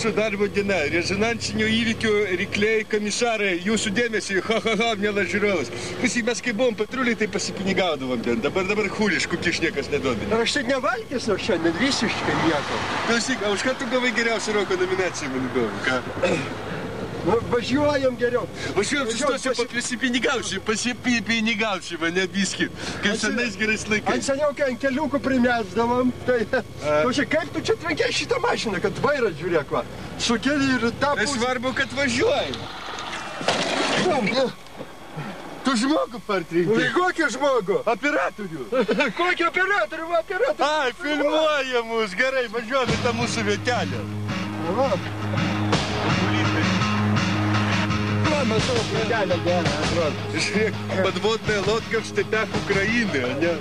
Su darbo diena, rezonansinio įvykio rykliai komisarai, jūsų dėmesį, ha, mielas žiūrovas. Visi mes kai buvom patruliai, tai pasipinigaudavom ten. Dabar huliškų niekas neduoda. Aš tai nevalgęs nuo šiandien, visiškai nieko. Klausyk, už ką tu gavai geriausią roko nominaciją, man įdomu, ką? Nu, važiuojam geriau. Važiuojam, sustosiu, pasipinigausi, mane biskį, kaip senais gerais laikais. Ant seniau, kai ant keliukų primesdavom, tai... Klausiai, kaip tu čia trenkėjai šitą mašiną, kad vairas žiūrėk, va. Sukėlė ir tą pusę. Tai svarbu, kad važiuoji. Tu žmogų partrenkėjai. Kokį žmogų? Operatorių. Kokį operatorių, va, operatorių? Ai, filmuoja mus, gerai, važiuojame tą mūsų vietelę. Matau, vietelę gerą, atrodo. Žiūrėk, подводная лодка в степях Украины, ne?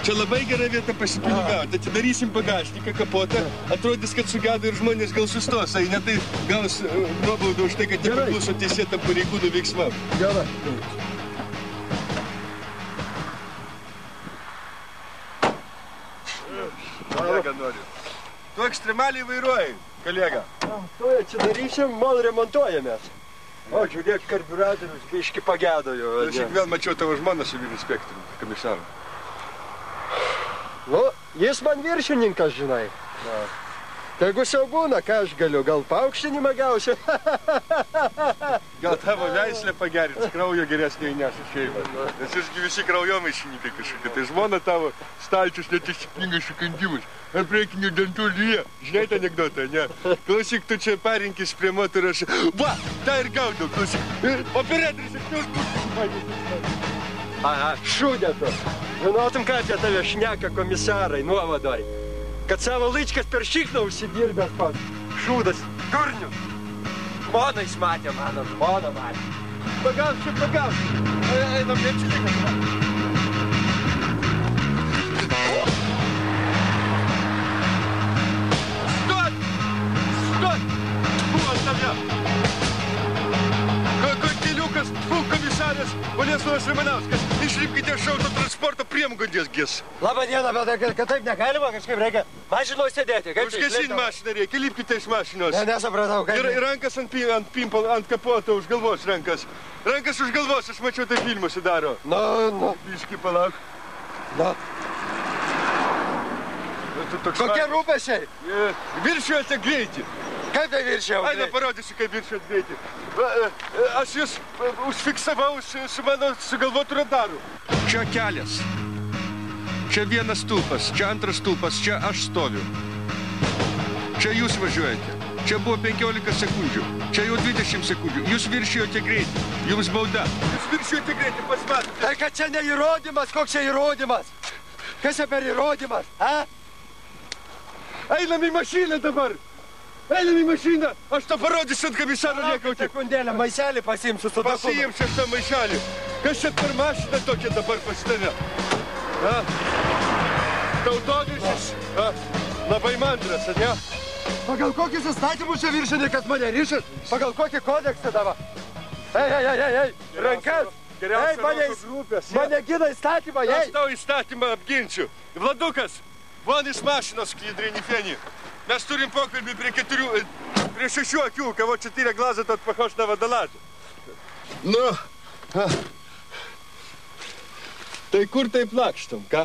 Čia labai gera vieta pasipinigauti. Atidarysim bagažniką, kapotą. Atrodys, kad sugedo ir žmonės gal sustos. Ne tai gaus nuobaudą už tai, kad nepakluso teisėtam pareigūnų veiksmam. Gerai. Kolega noriu. Tu ekstremaliai vairuoji, kolega. Tu atsidarysim, mal remontuojamės. O, žiūrėk, karbiuratorius biški pagedo jo. Aš vėl mačiau tavo žmoną su vyr inspektorium, komisaru. Nu, jis man viršininkas, žinai. Tegu sau būna, ką aš galiu, gal paaukštinimą gausiu. Gal tavo veislę pagerins, kraujo geresnio įneš į šeimą. Nes jūsgi visi kraujomaišininkai kažkokie. Tai žmona tavo stalčius neteisingai sukandimus. Ar priekinių dantų lyja. Žinai tą anekdotą, ne? Klausyk, tu čia parinkis prie moterų. Va, tą ir gaudau, klausyk. Operatorius, aš neužbūrsiu. Aha, šūdė tu. Žinotum, ką apie tave šneka komisarai nuovadoj. Kad savo laičkas per šikną užsidirbęs pats. Šūdas, kurnius. Žmonais matė, mano žmona matė. Pagausiu. Einam, neatsilikam. Stot! Buvo tavia. Keliukas, komisaras Boleslovas Rimanauskas. Išlipkite iš autotransporto priemgodės gės. Labą dieną, bet kad taip negalima, kažkaip reikia mašinoj sėdėti. Užgesinti mašiną reikia, lipkite iš mašinos. Nesupratau, kaip... Ir rankas ant kapoto už galvos rankas. Rankas už galvos, aš mačiau, tai filmuose daro. Nu. Biški, palauk. Nu. Kokie rūpešiai? Viršiuojate greitį. Kaip tai viršiau? Aina, parodysiu, kaip viršiuojate greitį. Aš jūs užfiksavau su mano sugalvotų radaru. Čia kelias. Čia vienas stulpas, čia antras stulpas, čia aš stoviu. Čia jūs važiuojate. Čia buvo 15 sekundžių. Čia jau 20 sekundžių. Jūs viršijote greitį. Jums bauda. Jūs viršijote greitį, pasmatote. Tai kad čia ne įrodymas, koks čia įrodymas? Kas čia per įrodymas, a? Einam į mašiną dabar. Einam į mašiną. Aš to parodysiu ant komisaro liekauti. Sekundėlę, maišelį pasiimsiu su dokumentu. Pasiimsiu aš tą maišelį. Kas čia per mašiną tokia dabar pas tave? Tautovišis. Labai mandras, ne? Pagal kokius įstatymus čia viršininkas mane rišas? Pagal kokį kodeksą dava? Ei, rankas! Ei, mane gina įstatymą, ei! Aš tau įstatymą apginčiu. Vladukas, von iš mašinos, klydrinį fenį. Mes turim pokalbį prie 6 akių, кого 4 глаза, тот похож на водолаза. Nu, tai kur taip lakštam, ką?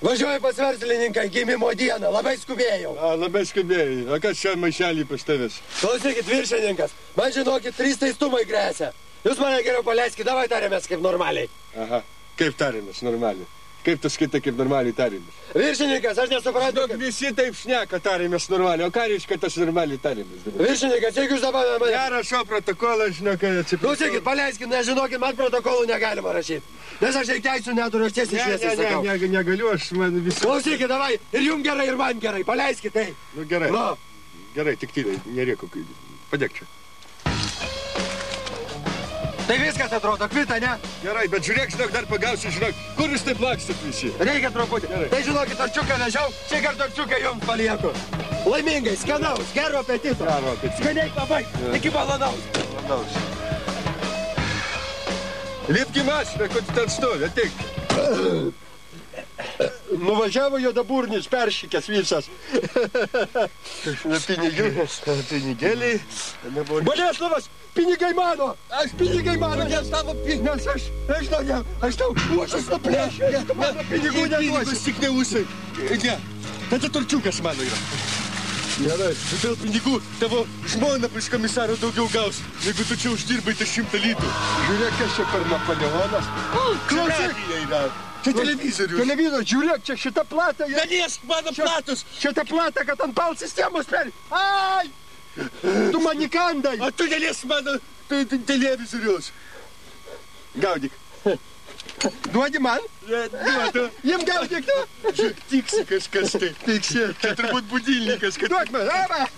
Važiuoju pas verslininką gimimo dieną, labai skubėjau. Labai skubėjai. O kas čia maišelį pas tavęs? Klausykit, viršininkas, man žinokit, 3 teistumai gresia. Jūs mane geriau paleiskit, davai tarėmės kaip normaliai. Aha, kaip tarėmės normaliai? Kaip tu skaitai, kaip normaliai tarėmės? Viršininkas, aš nesuprantu, kad... Visi taip šneka tarėmės normaliai, o ką reiškia tas normaliai tarėmės? Viršininkas, jeigu jūs dabar mane... Ja, rašau protokolą, žinau, kad atsiprašau. Klausykit, paleiskit, nežinokit, man protokolų negalima rašyti. Nes aš teisių neturiu, aš tiesiai šviesiai sakau. Negaliu, aš man visi... Klausykit, davai, ir jums gerai, ir man gerai, paleiskit, tai. Nu, gerai. Gerai, tik tyliai, nerėku. Padėk čia. Tai viskas atrodo, kvita, ne? Gerai, bet žiūrėk, žinok, dar pagausiu, žinok, kur jūs taip lakstat visi? Reikia truputį. Gerai. Tai žinokit, torčiuką vežiau, šį kartą torčiuką jums palieku. Laimingai, skanaus, gero apetito. Gero apetito. Skaniai pabaig, iki malonaus. Malonaus. Lipk į mašiną, kur tu ten stovi, ateik. Nuvažiavo juodaburnis, peršykęs visas. Na pinigėliai. Boleslovas, pinigai mano! Pinigai mano! Nes tavo pinigai. Nes aš tau uošas nuplėšiu. Tu mano pinigų neduosi. Tik ne ūsai. Ne. Tai turčiukas mano yra. Gerai, dėl pinigų tavo žmona pas komisarą daugiau gaus, jeigu tu čia uždirbai 100 litų. Žiūrėk, kas čia per Napoleonas. Klausyk. Čia televizorius. Televizorius, žiūrėk, čia šita plata. Daliesk mano platus. Šita plata, kad ant pal sistemos per... Ai! Tu man įkandai. O tu daliesk mano televizorius. Gaudyk. Duodi man? Duodu. Jiem gaudyk, tu? Žiūrėk, tiksi kažkas tai. Tiksi. Čia turbūt budilnikas, kad... Duok man, arba.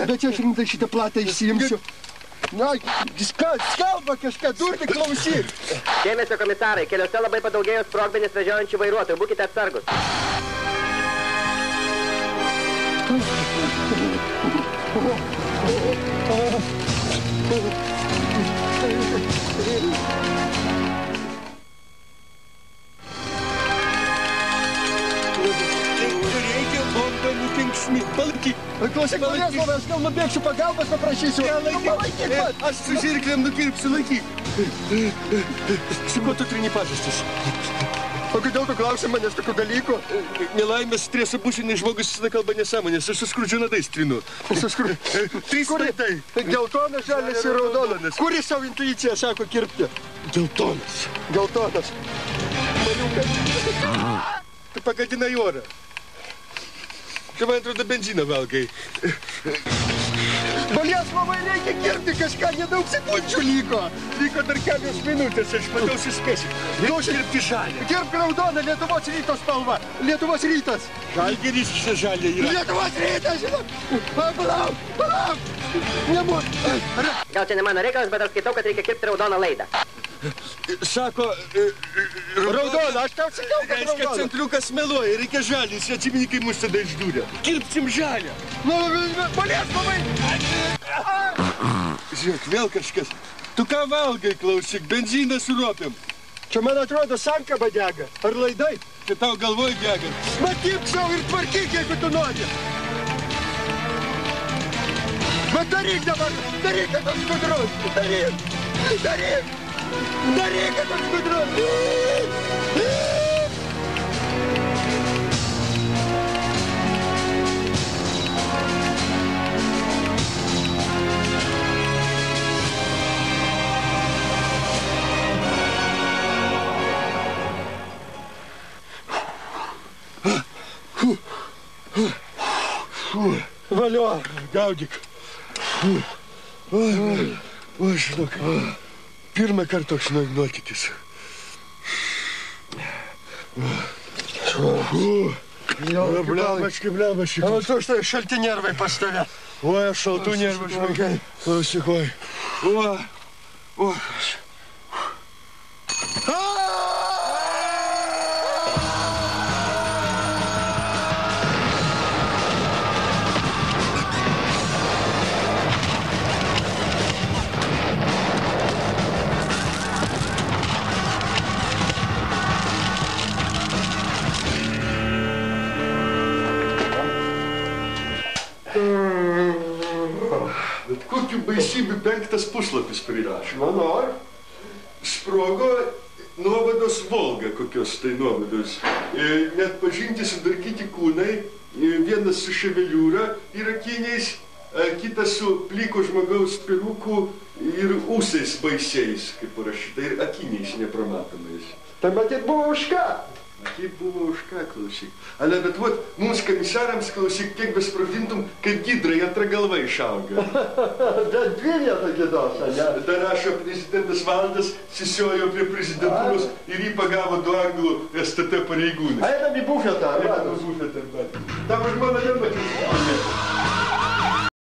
Bet aš rimtai šitą platą išsiimsiu. Na, skalba kažką, durni klausyk. Dėmesio komisarai, keliuose labai padaugėjo sprogmenis vežiojančių vairuotojų. Būkite atsargus. Reikia bombą nutinksmi. Palaikyk. Klausyk, Boleslovai, aš gal nubėgsiu pagalbos, paprašysiu. Palaikyk man. Aš su žirklėm nukirpsiu, laikyk. Su kuo tu trini pažastis? O kodėl tu klausi manęs tokių dalykų? Nelaimės streso būšinai žmogus visada kalba nesąmonės. Aš su skrudžiu nadais trinu. Trys nadai. Geltonas, žalias ir raudonas. Kuri savo intuicija sako kirpti? Geltonas. Geltonas. Tu pagadinai orą. Tu, man atrodo, benziną valgai. Boleslovai, reikia kirpti kažką, nedaug sekundžių liko. Liko dar kelios minutės, aš matau suspėsiu. Reikia kirpti žalę. Kirpk raudoną, Lietuvos ryto spalva. Lietuvos rytas. Žalgiris čia žalė yra. Lietuvos rytas, žinok. Palauk. Nebūs. Gal čia ne mano reikalas, bet aš skaitau, kad reikia kirpti raudoną laidą. Sako, Raudoną, aš tau sakiau, kad reiškia, raudoną. centriukas meluoja, reikia žalį, jis atsimini, kai mus tada išdūrė. Kirpsim žalę. Boleslovai. Žiūrėk, vėl kažkas. Tu ką valgai, klausyk, benziną su ropėm. Čia, man atrodo, sankaba dega. Ar laidai? Čia tau galvoj dega. Matyk savo ir tvarkyk, jeigu tu nori. Bet daryk dabar, daryk, kad aš gudrus. Daryk, kad aš gudrus. Valio, gaudyk. O, žinok, pirmą kartą toks nuotykis. Blebaški. O tu štai šalti nervai pas tave. Oi, aš šaltų nervų žmogai. Klausyk, oi. O. Bet kokių baisybių 5 puslapis prirašo. Manau. Sprogo nuovados Volga, kokios tai nuovados. Net pažinti sudarkyti kūnai, vienas su ševeliūra ir akiniais, kitas su pliko žmogaus peruku ir ūsais baisiais, kaip parašyta, ir akiniais nepramatomais. Tai matyt buvo už ką? Matyt buvo už ką, klausyk. Ale, bet vot, mums komisarams, klausyk, kiek besprogdintum, kaip gidrai antra galva išauga. Bet dvi vietą gidos, ne? Dar rašo prezidentas Valdas, sisiojo prie prezidentūros ir jį pagavo 2 anglų STT pareigūnai. Einam į bufetą. Einam į bufetą. Tavo žmona jau mačiau.